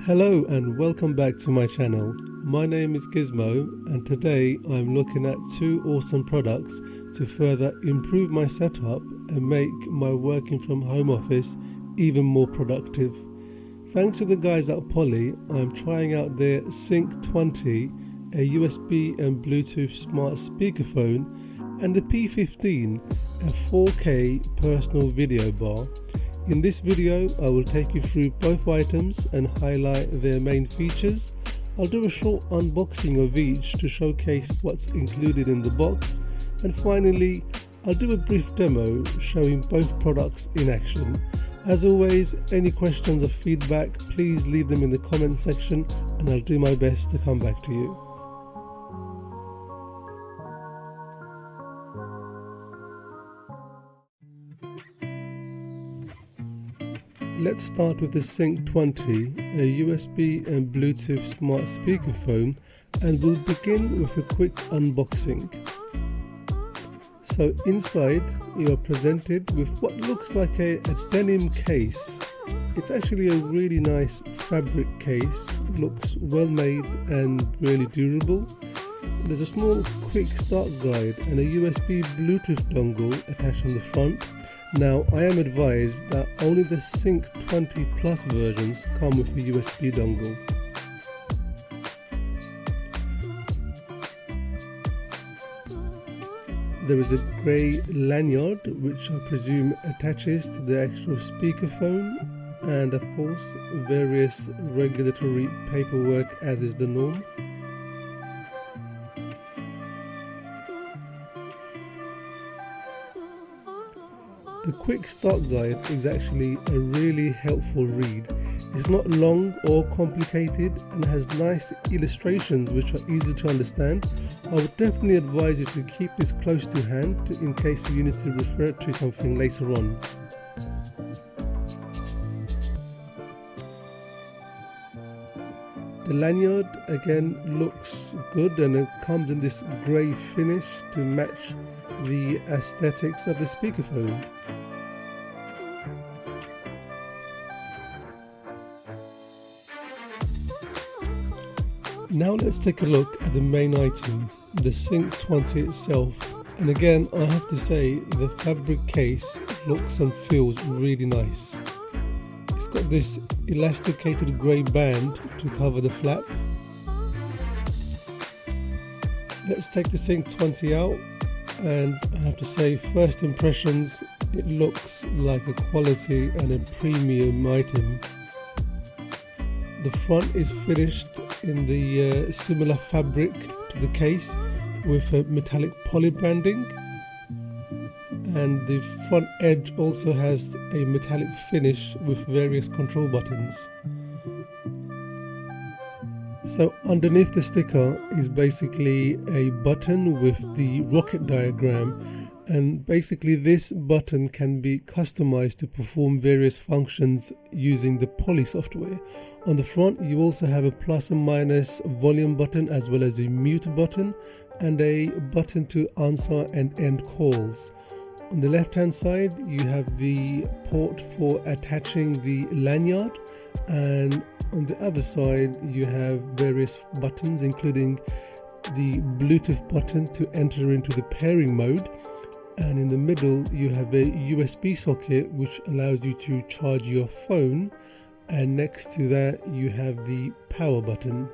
Hello and welcome back to my channel. My name is Gizmo and today I'm looking at two awesome products to further improve my setup and make my working from home office even more productive. Thanks to the guys at Poly, I'm trying out their Sync 20, a USB and Bluetooth smart speakerphone, and the P15, a 4K personal video bar. In this video, I will take you through both items and highlight their main features. I'll do a short unboxing of each to showcase what's included in the box, and finally, I'll do a brief demo showing both products in action. As always, any questions or feedback, please leave them in the comment section and I'll do my best to come back to you. Let's start with the Sync 20, a USB and Bluetooth smart speakerphone, and we'll begin with a quick unboxing. So inside you are presented with what looks like a denim case. It's actually a really nice fabric case, looks well made and really durable. There's a small quick start guide and a USB Bluetooth dongle attached on the front. Now, I am advised that only the Sync 20 Plus versions come with a USB dongle. There is a grey lanyard which I presume attaches to the actual speakerphone, and of course various regulatory paperwork as is the norm. The quick start guide is actually a really helpful read. It's not long or complicated and has nice illustrations which are easy to understand. I would definitely advise you to keep this close to hand in case you need to refer to something later on. The lanyard again looks good and it comes in this grey finish to match the aesthetics of the speakerphone. Now let's take a look at the main item, the Sync 20 itself. And again, I have to say the fabric case looks and feels really nice. It's got this elasticated grey band to cover the flap. Let's take the Sync 20 out, and I have to say, first impressions, it looks like a quality and a premium item. The front is finished in the similar fabric to the case with a metallic poly branding, and the front edge also has a metallic finish with various control buttons. So underneath the sticker is basically a button with the rocket diagram, and basically this button can be customized to perform various functions using the Poly software. On the front you also have a plus and minus volume button as well as a mute button and a button to answer and end calls. On the left hand side you have the port for attaching the lanyard, and on the other side you have various buttons including the Bluetooth button to enter into the pairing mode, and in the middle you have a USB socket which allows you to charge your phone, and next to that you have the power button.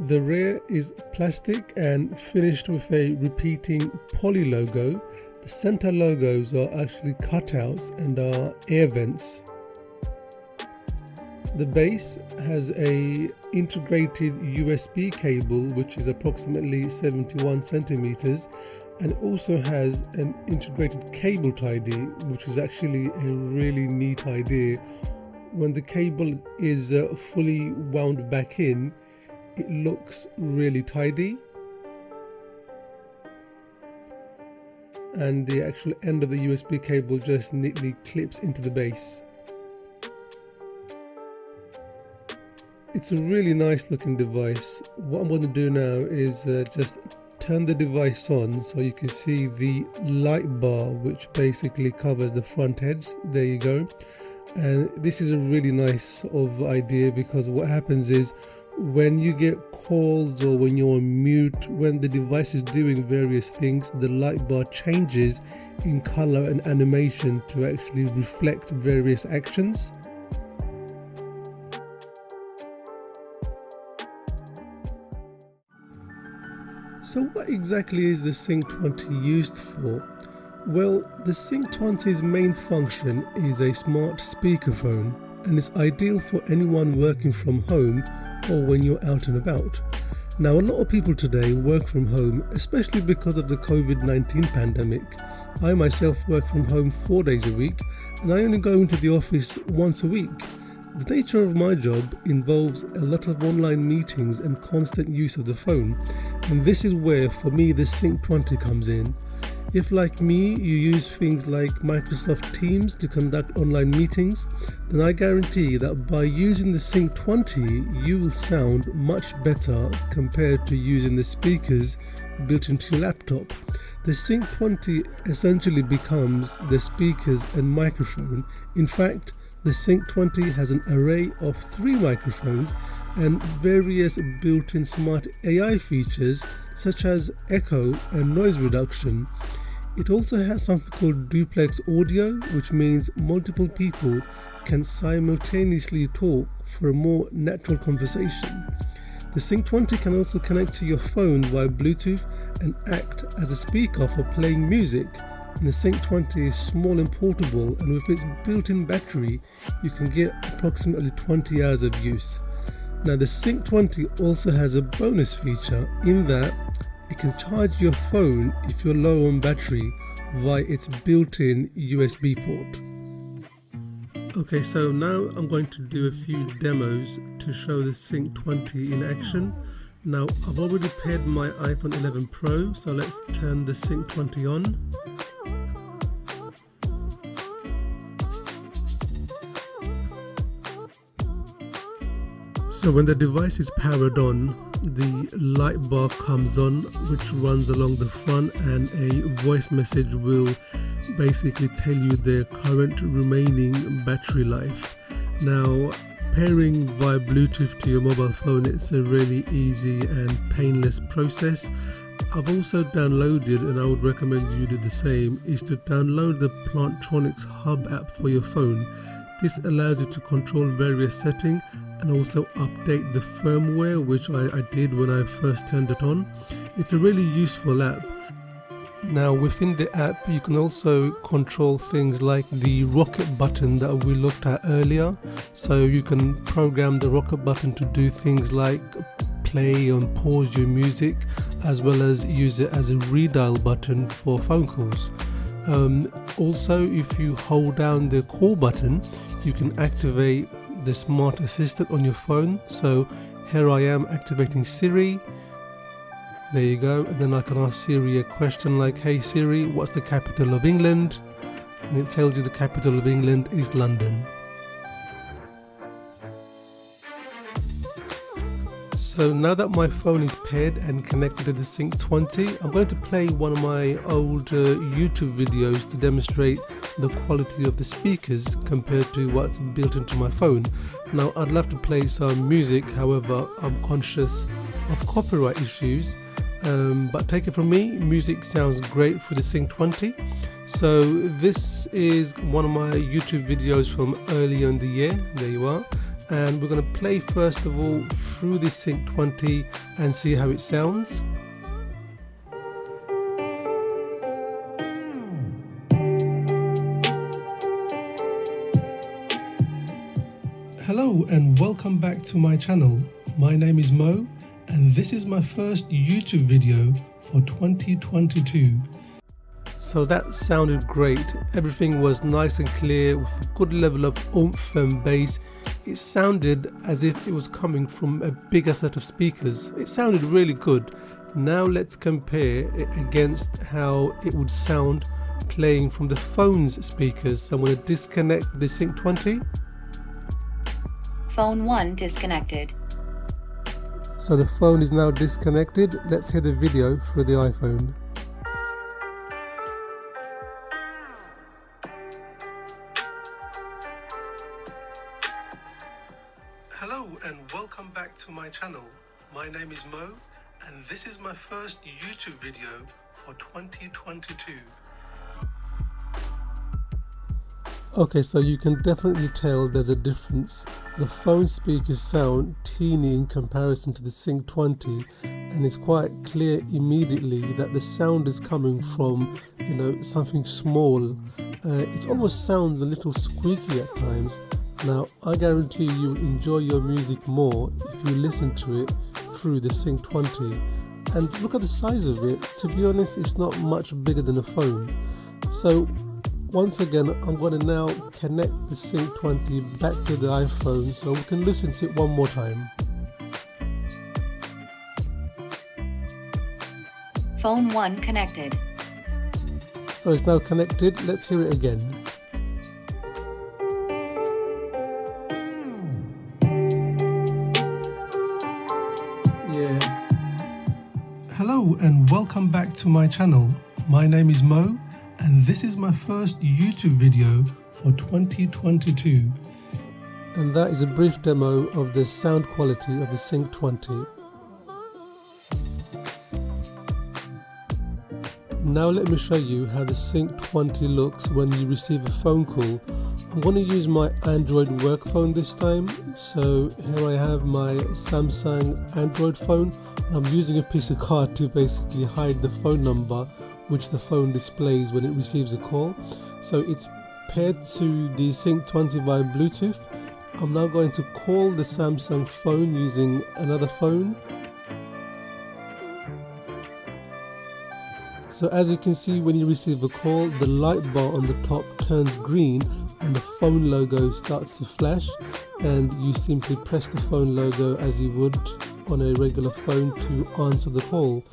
The rear is plastic and finished with a repeating Poly logo. The center logos are actually cutouts and are air vents. The base has a integrated USB cable which is approximately 71 centimeters, and also has an integrated cable tidy, which is actually a really neat idea. When the cable is fully wound back in, it looks really tidy, and the actual end of the USB cable just neatly clips into the base. It's a really nice looking device. What I'm going to do now is just turn the device on so you can see the light bar which basically covers the front edge. There you go. And this is a really nice sort of idea, because what happens is when you get calls or when you're on mute, when the device is doing various things, the light bar changes in color and animation to actually reflect various actions. So what exactly is the Sync 20 used for? Well, the Sync 20's main function is a smart speakerphone, and it's ideal for anyone working from home or when you're out and about. Now, a lot of people today work from home, especially because of the COVID-19 pandemic. I myself work from home 4 days a week, and I only go into the office once a week. The nature of my job involves a lot of online meetings and constant use of the phone, and this is where, for me, the Sync 20 comes in. If, like me, you use things like Microsoft Teams to conduct online meetings, then I guarantee that by using the Sync 20, you will sound much better compared to using the speakers built into your laptop. The Sync 20 essentially becomes the speakers and microphone. In fact, the Sync 20 has an array of 3 microphones and various built-in smart AI features such as echo and noise reduction. It also has something called duplex audio, which means multiple people can simultaneously talk for a more natural conversation. The Sync 20 can also connect to your phone via Bluetooth and act as a speaker for playing music. And the Sync 20 is small and portable, and with its built-in battery, you can get approximately 20 hours of use. Now, the Sync 20 also has a bonus feature in that it can charge your phone if you're low on battery via its built-in USB port. Okay, so now I'm going to do a few demos to show the Sync 20 in action. Now, I've already paired my iPhone 11 Pro, so let's turn the Sync 20 on. So when the device is powered on, the light bar comes on, which runs along the front, and a voice message will basically tell you the current remaining battery life. Now, pairing via Bluetooth to your mobile phone, it's a really easy and painless process. I've also downloaded, and I would recommend you do the same, is to download the Plantronics Hub app for your phone. This allows you to control various settings and also update the firmware, which I did when I first turned it on. It's a really useful app. Now, within the app, you can also control things like the rocket button that we looked at earlier. So you can program the rocket button to do things like play and pause your music, as well as use it as a redial button for phone calls. Also, if you hold down the call button, you can activate the smart assistant on your phone. So here I am activating Siri. There you go, and then I can ask Siri a question like, "Hey Siri, what's the capital of England?" And it tells you the capital of England is London. So now that my phone is paired and connected to the Sync 20, I'm going to play one of my old YouTube videos to demonstrate the quality of the speakers compared to what's built into my phone. Now, I'd love to play some music, however, I'm conscious of copyright issues, but take it from me, music sounds great for the Sync 20. So this is one of my YouTube videos from earlier in the year. There you are. And we're going to play first of all through the Sync 20 and see how it sounds. Hello and welcome back to my channel. My name is Mo, and this is my first YouTube video for 2022. So that sounded great. Everything was nice and clear with a good level of oomph and bass. It sounded as if it was coming from a bigger set of speakers. It sounded really good. Now let's compare it against how it would sound playing from the phone's speakers. So I'm going to disconnect the Sync 20. Phone 1 disconnected. So the phone is now disconnected. Let's hear the video through the iPhone. Hello and welcome back to my channel. My name is Mo and this is my first YouTube video for 2022. Okay, so you can definitely tell there's a difference. The phone speakers sound teeny in comparison to the Sync 20, and it's quite clear immediately that the sound is coming from, something small. It almost sounds a little squeaky at times. Now, I guarantee you'll enjoy your music more if you listen to it through the Sync 20. And look at the size of it. To be honest, it's not much bigger than a phone. So once again, I'm going to now connect the Sync 20 back to the iPhone so we can listen to it one more time. Phone 1 connected. So it's now connected. Let's hear it again. Yeah. Hello and welcome back to my channel. My name is Mo and this is my first YouTube video for 2022. And that is a brief demo of the sound quality of the Sync 20. Now let me show you how the Sync 20 looks when you receive a phone call. I'm going to use my Android work phone this time. So here I have my Samsung Android phone. I'm using a piece of card to basically hide the phone number which the phone displays when it receives a call. So it's paired to the Sync 20 via Bluetooth. I'm now going to call the Samsung phone using another phone. So as you can see, when you receive a call, the light bar on the top turns green and the phone logo starts to flash, and you simply press the phone logo as you would on a regular phone to answer the call.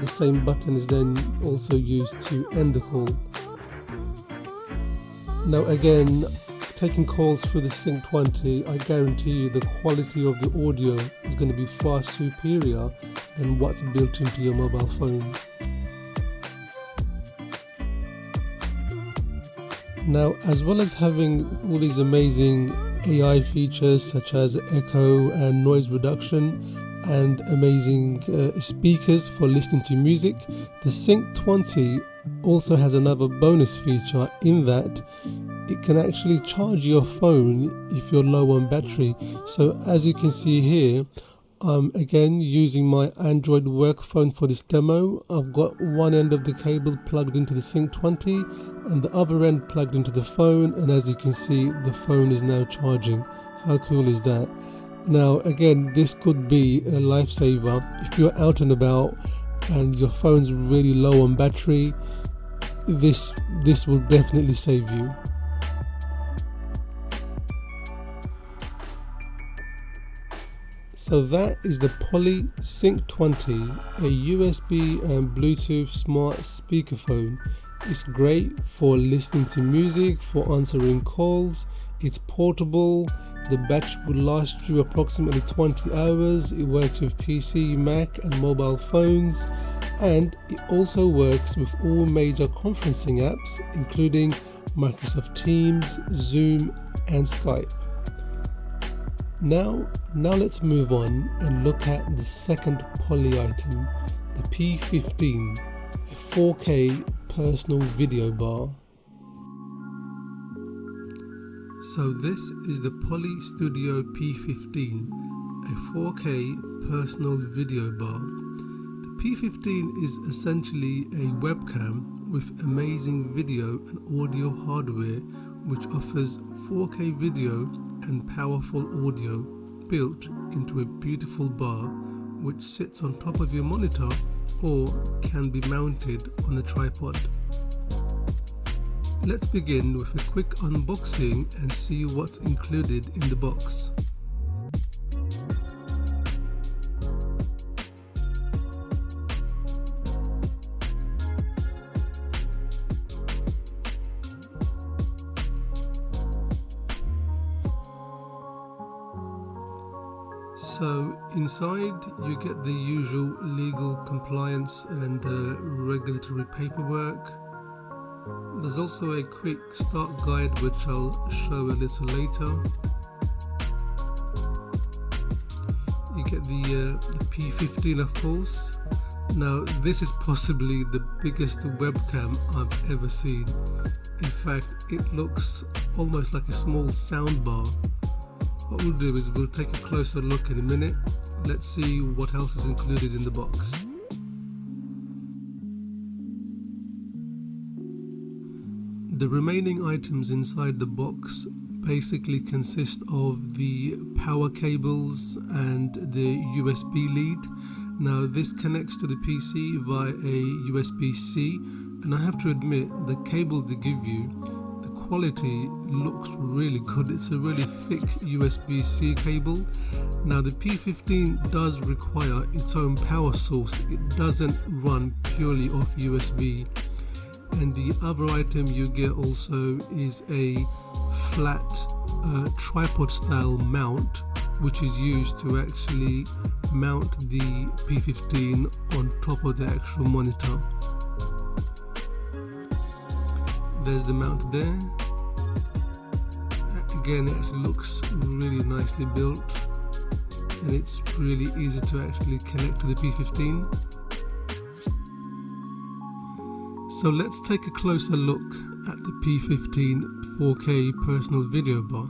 The same button is then also used to end the call. Now again, taking calls through the Sync 20, I guarantee you the quality of the audio is going to be far superior than what's built into your mobile phone. Now, as well as having all these amazing AI features such as echo and noise reduction and amazing speakers for listening to music, the Sync 20 also has another bonus feature in that it can actually charge your phone if you're low on battery. So as you can see here, again using my Android work phone for this demo. I've got one end of the cable plugged into the Sync 20 and the other end plugged into the phone, and as you can see, the phone is now charging. How cool is that? Now again, this could be a lifesaver if you're out and about and your phone's really low on battery. This will definitely save you. So that is the Poly Sync 20, a USB and Bluetooth smart speakerphone. It's great for listening to music, for answering calls. It's portable. The battery will last you approximately 20 hours. It works with PC, Mac and mobile phones, and it also works with all major conferencing apps including Microsoft Teams, Zoom and Skype. Now let's move on and look at the second Poly item, the P15, a 4K personal video bar. So this is the Poly Studio P15, a 4K personal video bar. The P15 is essentially a webcam with amazing video and audio hardware which offers 4K video and powerful audio built into a beautiful bar which sits on top of your monitor or can be mounted on a tripod. Let's begin with a quick unboxing and see what's included in the box. So inside you get the usual legal compliance and regulatory paperwork. There's also a quick start guide which I'll show a little later. You get the P15, of course. Now this is possibly the biggest webcam I've ever seen. In fact, it looks almost like a small soundbar. What we'll do is we'll take a closer look in a minute. Let's see what else is included in the box. The remaining items inside the box basically consist of the power cables and the USB lead. Now this connects to the PC via a USB-C, and I have to admit the cable they give you, the quality looks really good. It's a really thick USB-C cable. Now the P15 does require its own power source. It doesn't run purely off USB. And the other item you get also is a flat tripod style mount, which is used to actually mount the P15 on top of the actual monitor. There's the mount there. Again, it actually looks really nicely built, and it's really easy to actually connect to the P15. So let's take a closer look at the P15 4K personal video bar.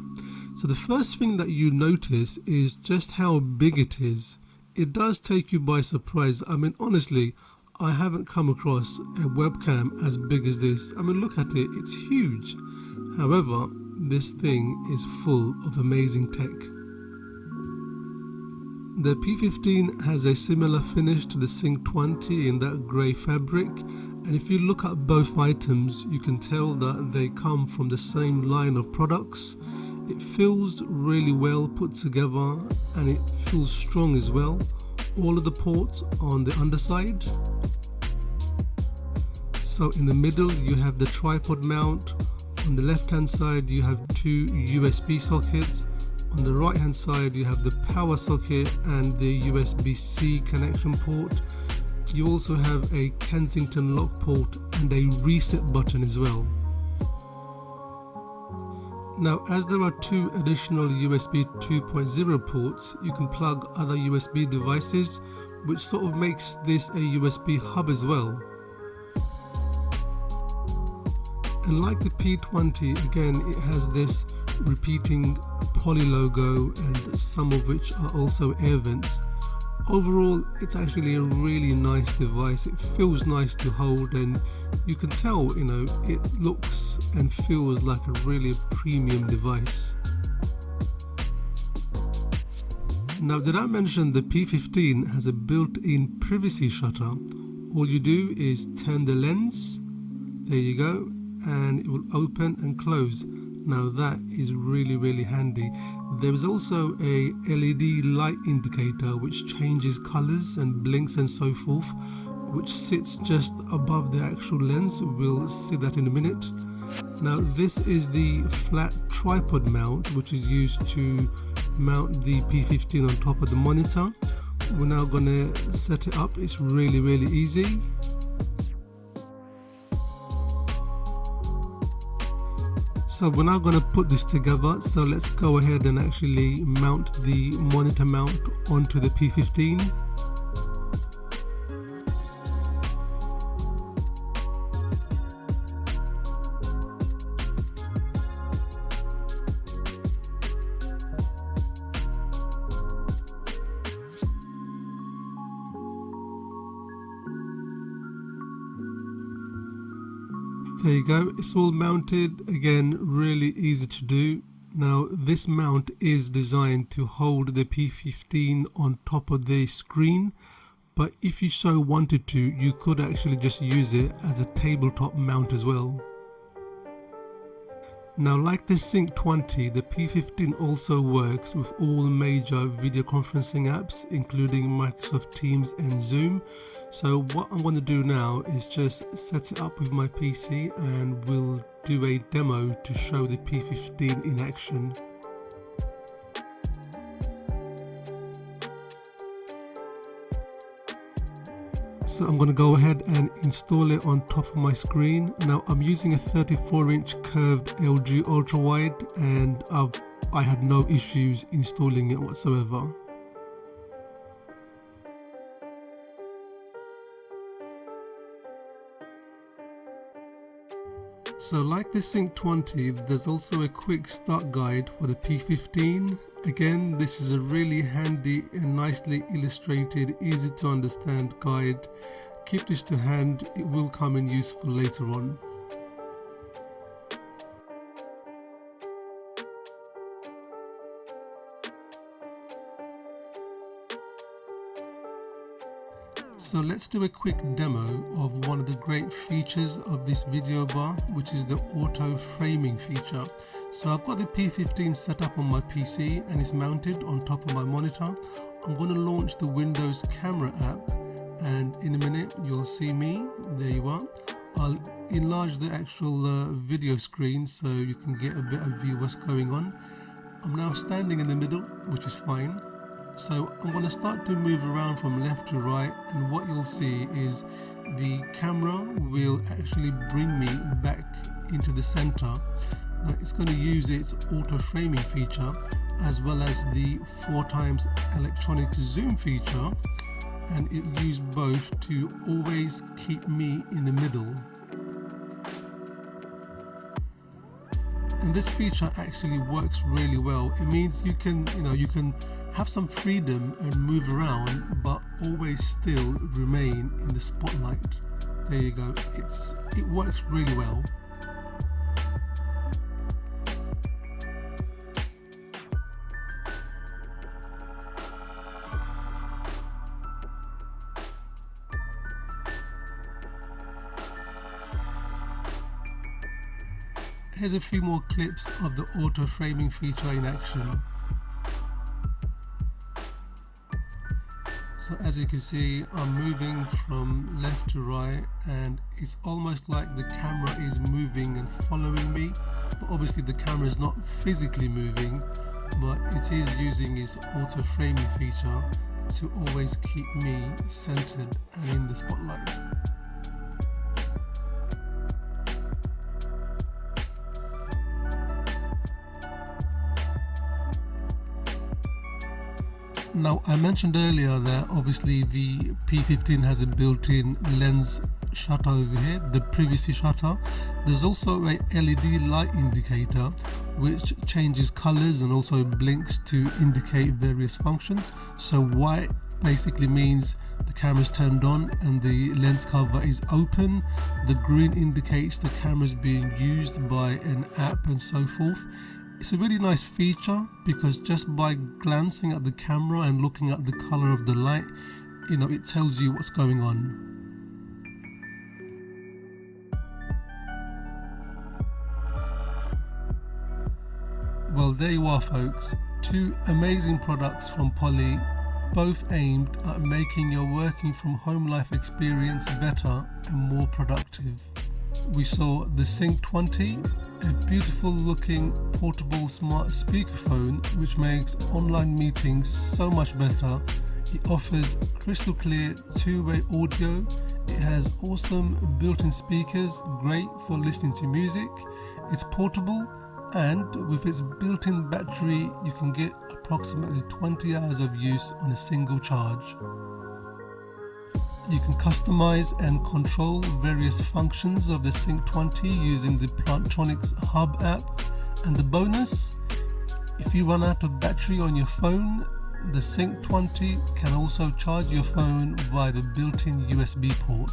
So the first thing that you notice is just how big it is. It does take you by surprise. I mean, honestly, I haven't come across a webcam as big as this. I mean, look at it, it's huge. However, this thing is full of amazing tech. The P15 has a similar finish to the Sync 20 in that grey fabric, and if you look at both items, you can tell that they come from the same line of products. It feels really well put together, and it feels strong as well. All of the ports on the underside. So in the middle you have the tripod mount. On the left hand side you have two USB sockets. On the right hand side you have the power socket and the USB-C connection port. You also have a Kensington lock port and a reset button as well. Now, as there are two additional USB 2.0 ports, you can plug other USB devices, which sort of makes this a USB hub as well. And like the P20, again, it has this repeating poly logo, and some of which are also air vents. Overall, it's actually a really nice device. It feels nice to hold, and you can tell, it looks and feels like a really premium device. Now, did I mention the P15 has a built-in privacy shutter? All you do is turn the lens, there you go, and it will open and close. Now that is really handy. There is also a LED light indicator which changes colors and blinks and so forth, which sits just above the actual lens. We'll see that in a minute. Now this is the flat tripod mount, which is used to mount the P15 on top of the monitor. We're now going to set it up. It's really easy. So we're now going to put this together, so let's go ahead and actually mount the monitor mount onto the P15. There you go, it's all mounted. Again, really easy to do. Now this mount is designed to hold the P15 on top of the screen, but if you so wanted to, you could actually just use it as a tabletop mount as well. Now, like the Sync 20, the P15 also works with all major video conferencing apps, including Microsoft Teams and Zoom. So what I'm going to do now is just set it up with my PC, and we'll do a demo to show the P15 in action. So I'm going to go ahead and install it on top of my screen. Now I'm using a 34-inch curved LG ultra wide, and I had no issues installing it whatsoever. So like the Sync 20, there's also a quick start guide for the P15. Again, this is a really handy and nicely illustrated, easy to understand guide. Keep this to hand, it will come in useful later on. So let's do a quick demo of one of the great features of this video bar, which is the auto framing feature. So I've got the P15 set up on my PC and it's mounted on top of my monitor. I'm going to launch the Windows camera app, and in a minute you'll see me. There you are. I'll enlarge the actual video screen so you can get a better view of what's going on. I'm now standing in the middle, which is fine. So I'm going to start to move around from left to right, and what you'll see is the camera will actually bring me back into the center. Now it's going to use its auto framing feature as well as the 4x electronic zoom feature, and it'll use both to always keep me in the middle. And this feature actually works really well. It means you can have some freedom and move around, but always still remain in the spotlight. There you go. It works really well. Here's a few more clips of the auto framing feature in action. So as you can see, I'm moving from left to right, and it's almost like the camera is moving and following me. But obviously the camera is not physically moving, but it is using its auto framing feature to always keep me centered and in the spotlight. Now, I mentioned earlier that obviously the P15 has a built-in lens shutter over here, the privacy shutter. There's also a LED light indicator which changes colors and also blinks to indicate various functions. So white basically means the camera is turned on and the lens cover is open. The green indicates the camera is being used by an app and so forth. It's a really nice feature because just by glancing at the camera and looking at the color of the light, it tells you what's going on. Well, there you are, folks. Two amazing products from Poly, both aimed at making your working from home life experience better and more productive. We saw the Sync 20, a beautiful looking portable smart speakerphone which makes online meetings so much better. It offers crystal clear two-way audio. It has awesome built-in speakers, great for listening to music. It's portable, and with its built-in battery you can get approximately 20 hours of use on a single charge. You can customize and control various functions of the Sync 20 using the Plantronics Hub app. And the bonus, if you run out of battery on your phone, the Sync 20 can also charge your phone via the built-in USB port.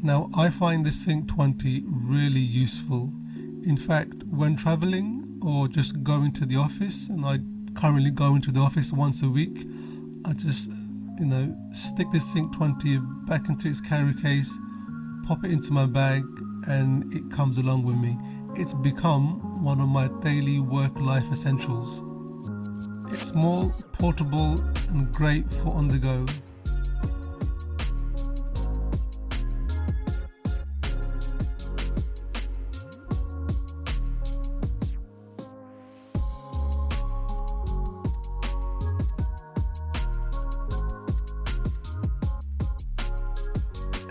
Now, I find the Sync 20 really useful. In fact, when traveling or just going to the office, and I currently go into the office once a week, I just stick the Sync 20 back into its carry case, pop it into my bag, and it comes along with me. It's become one of my daily work-life essentials. It's small, portable, and great for on the go.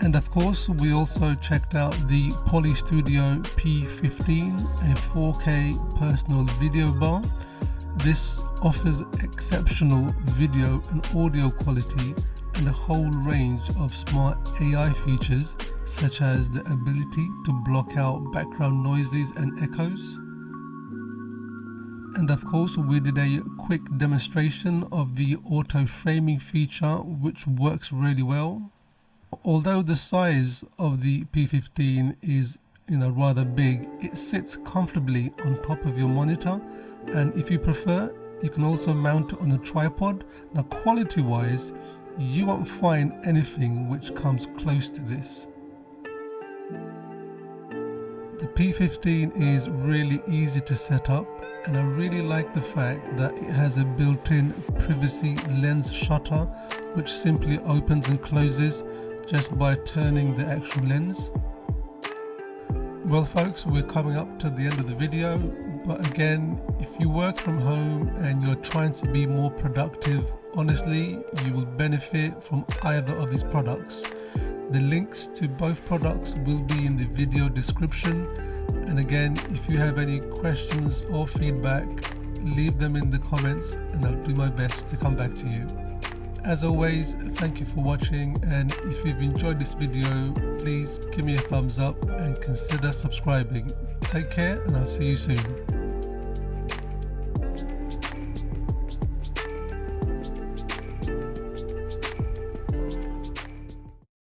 And of course, we also checked out the Poly Studio P15, a 4K personal video bar. This offers exceptional video and audio quality and a whole range of smart AI features such as the ability to block out background noises and echoes. And of course we did a quick demonstration of the auto framing feature, which works really well. Although the size of the P15 is rather big, it sits comfortably on top of your monitor, and if you prefer you can also mount it on a tripod. Now quality wise you won't find anything which comes close to this. The P15 is really easy to set up, and I really like the fact that it has a built-in privacy lens shutter which simply opens and closes just by turning the actual lens. Well folks, we're coming up to the end of the video, but again, if you work from home and you're trying to be more productive, honestly you will benefit from either of these products. The links to both products will be in the video description, and again, if you have any questions or feedback, leave them in the comments and I'll do my best to come back to you. As always, thank you for watching, and if you've enjoyed this video, please give me a thumbs up and consider subscribing. Take care and I'll see you soon.